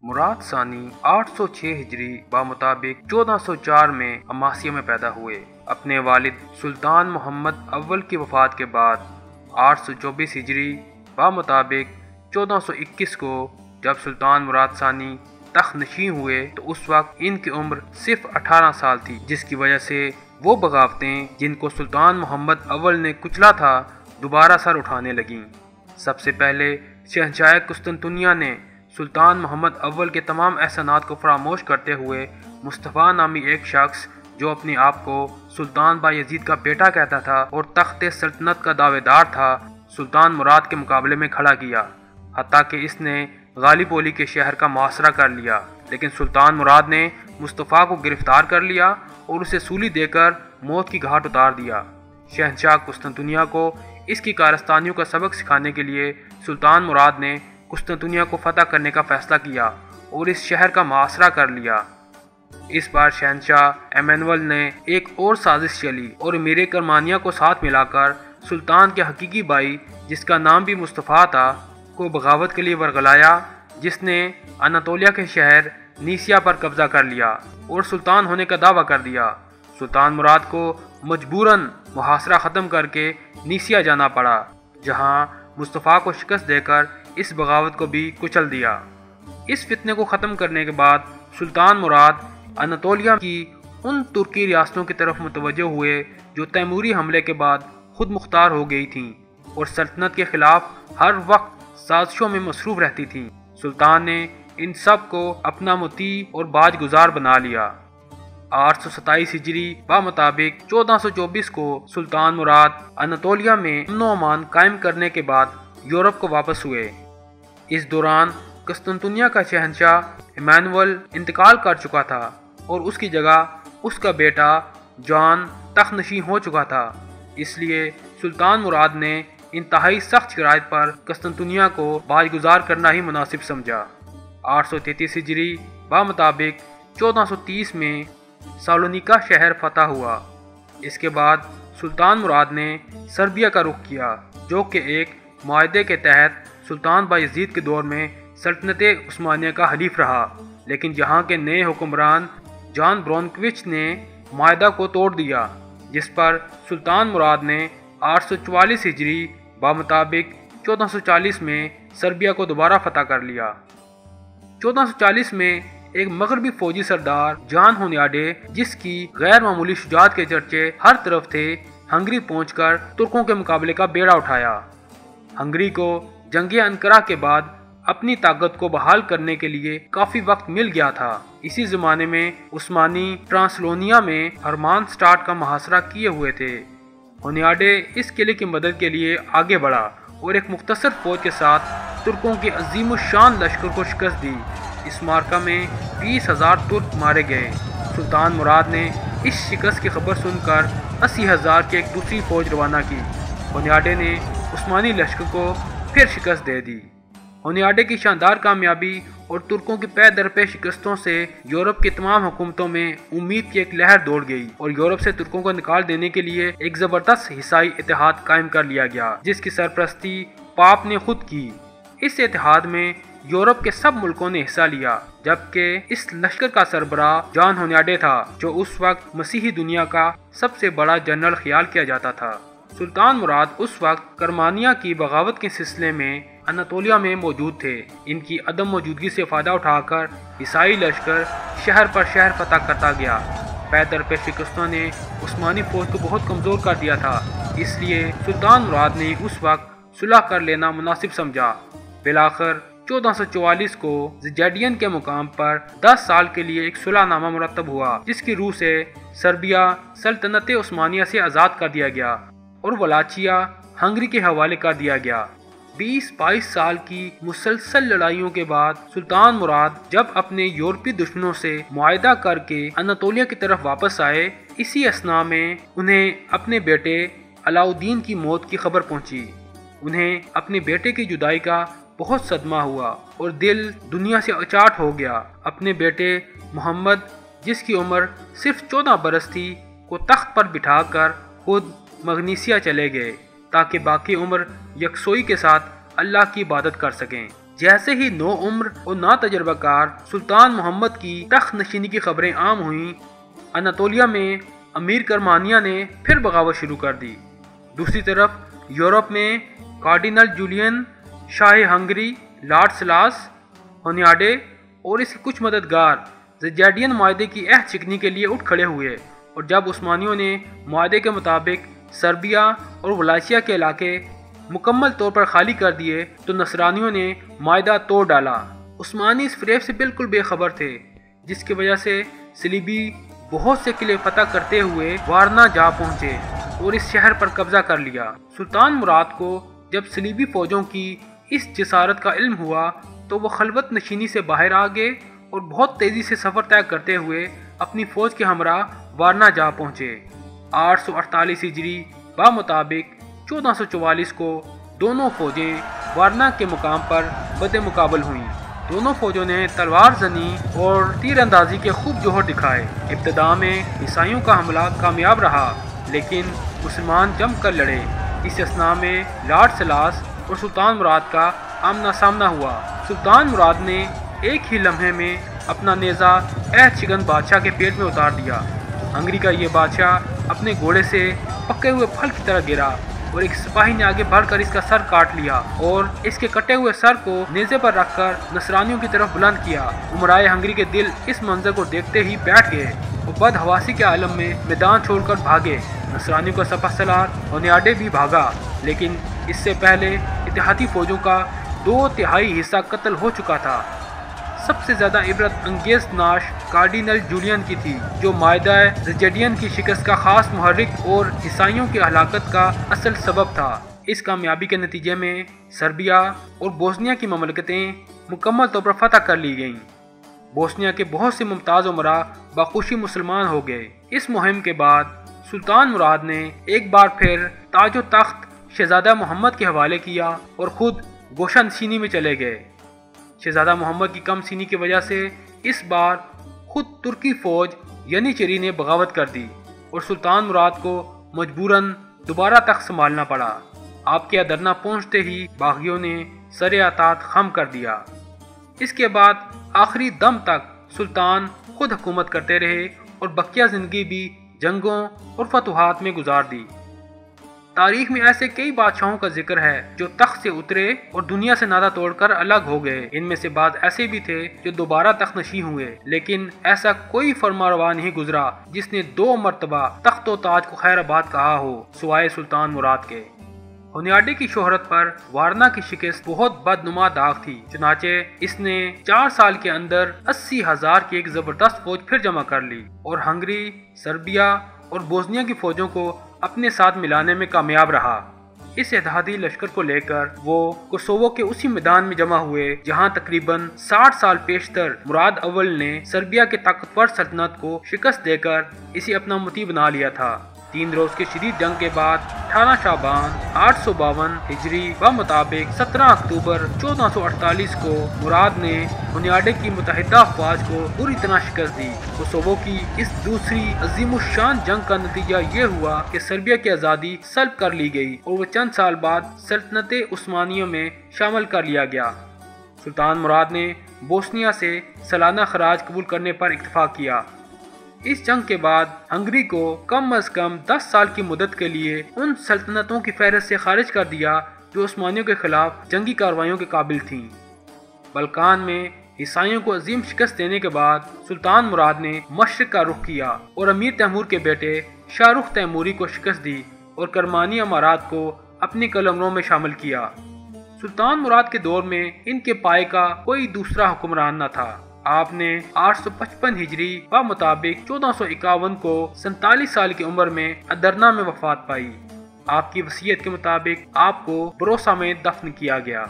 مراد ثانی 806 ہجری بمطابق 1404 میں عماسیہ میں پیدا ہوئے۔ اپنے والد سلطان محمد اول کی وفات کے بعد 824 ہجری بمطابق 1421 کو جب سلطان مراد ثانی تخت نشین ہوئے تو اس وقت ان کی عمر صرف 18 سال تھی، جس کی وجہ سے وہ بغاوتیں جن کو سلطان محمد اول نے کچلا تھا دوبارہ سر اٹھانے لگیں۔ سب سے پہلے شہنشاہ قسطنطنیہ نے سلطان محمد اول کے تمام احسانات کو فراموش کرتے ہوئے مصطفیٰ نامی ایک شخص جو اپنے آپ کو سلطان بایزید کا بیٹا کہتا تھا اور تخت سلطنت کا دعوے دار تھا، سلطان مراد کے مقابلے میں کھڑا کیا، حتیٰ کہ اس نے غالیب کے شہر کا محاصرہ کر لیا۔ لیکن سلطان مراد نے مصطفیٰ کو گرفتار کر لیا اور اسے سولی دے کر موت کی گھاٹ اتار دیا۔ شہنشاہ قسطنطنیہ کو اس کی کارستانیوں کا سبق سکھانے کے لیے سلطان مراد نے قسطنطنیہ کو فتح کرنے کا فیصلہ کیا اور اس شہر کا محاصرہ کر لیا۔ اس بار شہنشاہ ایمانوئل نے ایک اور سازش چلی اور امیر کرمانیہ کو ساتھ ملا کر سلطان کے حقیقی بھائی جس کا نام بھی مصطفیٰ تھا کو بغاوت کے لیے ورگلایا، جس نے اناطولیہ کے شہر نیسیا پر قبضہ کر لیا اور سلطان ہونے کا دعویٰ کر دیا۔ سلطان مراد کو مجبوراً محاصرہ ختم کر کے نیسیا جانا پڑا، جہاں مصطفیٰ کو شکست دے کر اس بغاوت کو بھی کچل دیا۔ اس فتنے کو ختم کرنے کے بعد سلطان مراد اناطولیہ کی ان ترکی ریاستوں کی طرف متوجہ ہوئے جو تیموری حملے کے بعد خود مختار ہو گئی تھیں اور سلطنت کے خلاف ہر وقت سازشوں میں مصروف رہتی تھیں۔ سلطان نے ان سب کو اپنا مطیع اور باج گزار بنا لیا۔ 827 ہجری بمطابق 1424 کو سلطان مراد اناطولیہ میں امن و امان قائم کرنے کے بعد یورپ کو واپس ہوئے۔ اس دوران قسطنطنیہ کا شہنشاہ ایمانوئل انتقال کر چکا تھا اور اس کی جگہ اس کا بیٹا جان تخت نشین ہو چکا تھا، اس لیے سلطان مراد نے انتہائی سخت شرائط پر قسطنطنیہ کو باج گزار کرنا ہی مناسب سمجھا۔ 833 ہجری بمطابق 1430 میں سالونیکا شہر فتح ہوا۔ اس کے بعد سلطان مراد نے سربیا کا رخ کیا، جو کہ ایک معاہدے کے تحت سلطان بایزید کے دور میں سلطنت عثمانیہ کا حلیف رہا، لیکن جہاں کے نئے حکمران جان برونکوچ نے معاہدہ کو توڑ دیا، جس پر سلطان مراد نے 844 ہجری بمطابق 1440 میں سربیا کو دوبارہ فتح کر لیا۔ 1440 میں ایک مغربی فوجی سردار جان ہونیاڈے، جس کی غیر معمولی شجاعت کے چرچے ہر طرف تھے، ہنگری پہنچ کر ترکوں کے مقابلے کا بیڑا اٹھایا۔ ہنگری کو جنگ انقرہ کے بعد اپنی طاقت کو بحال کرنے کے لیے کافی وقت مل گیا تھا۔ اسی زمانے میں عثمانی ٹرانسلونیا میں ہرمان سٹارٹ کا محاصرہ کیے ہوئے تھے۔ ہونیاڈے اس قلعے کی مدد کے لیے آگے بڑھا اور ایک مختصر فوج کے ساتھ ترکوں کے عظیم الشان لشکر کو شکست دی۔ اس معرکہ میں 20,000 ترک مارے گئے۔ سلطان مراد نے اس شکست کی خبر سن کر 80,000 کی ایک دوسری فوج روانہ کی۔ ہونیاڈے نے عثمانی لشکر کو پھر شکست دے دی۔ ہونیاڈے کی شاندار کامیابی اور ترکوں کی پے در پے شکستوں سے یورپ کی تمام حکومتوں میں امید کی ایک لہر دوڑ گئی اور یورپ سے ترکوں کو نکال دینے کے لیے ایک زبردست عیسائی اتحاد قائم کر لیا گیا، جس کی سرپرستی پاپ نے خود کی۔ اس اتحاد میں یورپ کے سب ملکوں نے حصہ لیا، جبکہ اس لشکر کا سربراہ جان ہونیاڈے تھا، جو اس وقت مسیحی دنیا کا سب سے بڑا جنرل خیال کیا جاتا تھا۔ سلطان مراد اس وقت کرمانیہ کی بغاوت کے سلسلے میں اناطولیہ میں موجود تھے۔ ان کی عدم موجودگی سے فائدہ اٹھا کر عیسائی لشکر شہر پر شہر فتح کرتا گیا۔ پے در پے شکستوں نے عثمانی فوج کو بہت کمزور کر دیا تھا، اس لیے سلطان مراد نے اس وقت صلح کر لینا مناسب سمجھا۔ بالآخر 1444 کو زیجیڈین کے مقام پر 10 سال کے لیے ایک صلح نامہ مرتب ہوا، جس کی روح سے سربیا سلطنت عثمانیہ سے آزاد کر دیا گیا اور ولاچیا ہنگری کے حوالے کر دیا گیا۔ 20-22 سال کی مسلسل لڑائیوں کے بعد سلطان مراد جب اپنے یورپی دشمنوں سے معاہدہ کر کے اناطولیہ کی طرف واپس آئے، اسی اثناء میں انہیں اپنے بیٹے علاؤالدین کی موت کی خبر پہنچی۔ انہیں اپنے بیٹے کی جدائی کا بہت صدمہ ہوا اور دل دنیا سے اچاٹ ہو گیا۔ اپنے بیٹے محمد، جس کی عمر صرف 14 برس تھی، کو تخت پر بٹھا کر خود مغنیسیہ چلے گئے تاکہ باقی عمر یکسوئی کے ساتھ اللہ کی عبادت کر سکیں۔ جیسے ہی نو عمر اور نا تجربہ کار سلطان محمد کی تخت نشینی کی خبریں عام ہوئیں، اناطولیہ میں امیر کرمانیہ نے پھر بغاوت شروع کر دی۔ دوسری طرف یورپ میں کارڈینل جولین، شاہ ہنگری لارڈ سلاس ہونیاڈے اور اس کے کچھ مددگار زیجیڈین معاہدے کی عہد شکنی کے لیے اٹھ کھڑے ہوئے، اور جب عثمانیوں نے معاہدے کے مطابق سربیا اور ولاچیا کے علاقے مکمل طور پر خالی کر دیے تو نصرانیوں نے معاہدہ توڑ ڈالا۔ عثمانی اس فریب سے بالکل بے خبر تھے، جس کی وجہ سے صلیبی بہت سے قلعے فتح کرتے ہوئے وارنا جا پہنچے اور اس شہر پر قبضہ کر لیا۔ سلطان مراد کو جب صلیبی فوجوں کی اس جسارت کا علم ہوا تو وہ خلوت نشینی سے باہر آ گئے اور بہت تیزی سے سفر طے کرتے ہوئے اپنی فوج کے ہمراہ وارنا جا پہنچے۔ 848 ہجری بمطابق 1444 کو دونوں فوجیں وارنا کے مقام پر بد مقابل ہوئیں۔ دونوں فوجوں نے تلوار زنی اور تیر اندازی کے خوب جوہر دکھائے۔ ابتدا میں عیسائیوں کا حملہ کامیاب رہا، لیکن مسلمان جم کر لڑے۔ اس اثناء میں لارڈ سلاس اور سلطان مراد کا آمنا سامنا ہوا۔ سلطان مراد نے ایک ہی لمحے میں اپنا نیزہ عہد شکن بادشاہ کے پیٹ میں اتار دیا۔ ہنگری کا یہ بادشاہ اپنے گھوڑے سے پکے ہوئے پھل کی طرح گرا اور ایک سپاہی نے آگے بڑھ کر اس کا سر کاٹ لیا اور اس کے کٹے ہوئے سر کو نیزے پر رکھ کر نصرانیوں کی طرف بلند کیا۔ امرائے ہنگری کے دل اس منظر کو دیکھتے ہی بیٹھ گئے اور بدحواسی کے عالم میں میدان چھوڑ کر بھاگے۔ نصرانیوں کا سپہ سالار ہونیاڈے بھی بھاگا، لیکن اس سے پہلے اتحادی فوجوں کا 2/3 حصہ قتل ہو چکا تھا۔ سب سے زیادہ عبرت انگیز ناش کارڈینل جولین کی تھی، جو معاہدہ زیجیڈین کی شکست کا خاص محرک اور عیسائیوں کی ہلاکت کا اصل سبب تھا۔ اس کامیابی کے نتیجے میں سربیا اور بوسنیا کی مملکتیں مکمل طور پر فتح کر لی گئیں۔ بوسنیا کے بہت سے ممتاز امراء بخوشی مسلمان ہو گئے۔ اس مہم کے بعد سلطان مراد نے ایک بار پھر تاج و تخت شہزادہ محمد کے حوالے کیا اور خود گوشہ نشینی میں چلے گئے۔ شہزادہ محمد کی کم سینی کی وجہ سے اس بار خود ترکی فوج ینیچری نے بغاوت کر دی اور سلطان مراد کو مجبوراً دوبارہ تخت سنبھالنا پڑا۔ آپ کے ادرنا پہنچتے ہی باغیوں نے سر اطاعت خم کر دیا۔ اس کے بعد آخری دم تک سلطان خود حکومت کرتے رہے اور بقیہ زندگی بھی جنگوں اور فتوحات میں گزار دی۔ تاریخ میں ایسے کئی بادشاہوں کا ذکر ہے جو تخت سے اترے اور دنیا سے ناطہ توڑ کر الگ ہو گئے۔ ان میں سے بعض ایسے بھی تھے جو دوبارہ تخت نشین ہوئے، لیکن ایسا کوئی فرمانروا نہیں گزرا جس نے 2 مرتبہ تخت و تاج کو خیر آباد کہا ہو سوائے سلطان مراد کے۔ ہونیاڈے کی شہرت پر وارنا کی شکست بہت بدنما داغ تھی، چنانچہ اس نے 4 سال کے اندر 80,000 کی ایک زبردست فوج پھر جمع کر لی اور ہنگری، سربیا اور بوسنیا کی فوجوں کو اپنے ساتھ ملانے میں کامیاب رہا۔ اس اتحادی لشکر کو لے کر وہ کوسوو کے اسی میدان میں جمع ہوئے جہاں تقریباً 60 سال پیشتر مراد اول نے سربیا کے طاقتور سلطنت کو شکست دے کر اسے اپنا مطیع بنا لیا تھا۔ 3 روز کے شدید جنگ کے بعد 18 شعبان 852 ہجری بمطابق 17 اکتوبر 1448 کو مراد نے ہونیاڈے کی متحدہ افواج کو بری طرح شکست دی۔ کوسوو کی اس دوسری عظیم الشان جنگ کا نتیجہ یہ ہوا کہ سربیا کی آزادی سلب کر لی گئی اور وہ چند سال بعد سلطنت عثمانیہ میں شامل کر لیا گیا۔ سلطان مراد نے بوسنیا سے سالانہ خراج قبول کرنے پر اکتفا کیا۔ اس جنگ کے بعد ہنگری کو کم از کم 10 سال کی مدت کے لیے ان سلطنتوں کی فہرست سے خارج کر دیا جو عثمانیوں کے خلاف جنگی کارروائیوں کے قابل تھیں۔ بلکان میں عیسائیوں کو عظیم شکست دینے کے بعد سلطان مراد نے مشرق کا رخ کیا اور امیر تیمور کے بیٹے شاہ رخ تیموری کو شکست دی اور کرمانی امارات کو اپنے قلمروں میں شامل کیا۔ سلطان مراد کے دور میں ان کے پائے کا کوئی دوسرا حکمران نہ تھا۔ آپ نے 855 ہجری بمطابق 1451 کو 47 سال کی عمر میں ادرنا میں وفات پائی۔ آپ کی وصیت کے مطابق آپ کو بروسا میں دفن کیا گیا۔